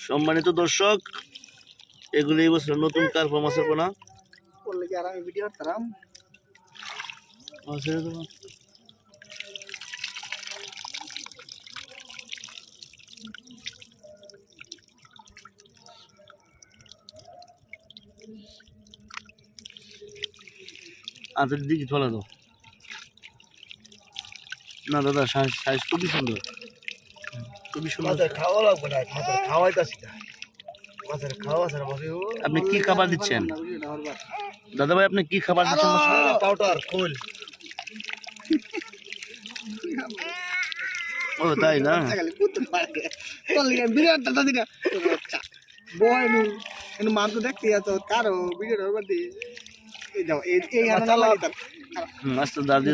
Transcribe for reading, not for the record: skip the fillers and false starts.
সম্মানিত দর্শক, এগুলো এই বছর নতুন কার্পা মাছের পোনা। বললে কি আর আমি ভিডিও করতাম? আদের দিকে চলে দাও না দাদা, সাইজ খুবই সুন্দর, খুবই সুন্দর। মাছের খাওয়া লাগবে না, মাছের খাওয়াইতাছি না, মাছের খাওয়া আছে না মাছে। আপনি কি খাবার দিচ্ছেন দাদা ভাই? আপনি কি খাবার দিচ্ছেন? পাউডার খোল। ও তাই না? মাছ তো দেখতে যাচ্ছ কারো ভিডিও এই যাও এই আচ্ছা দাদি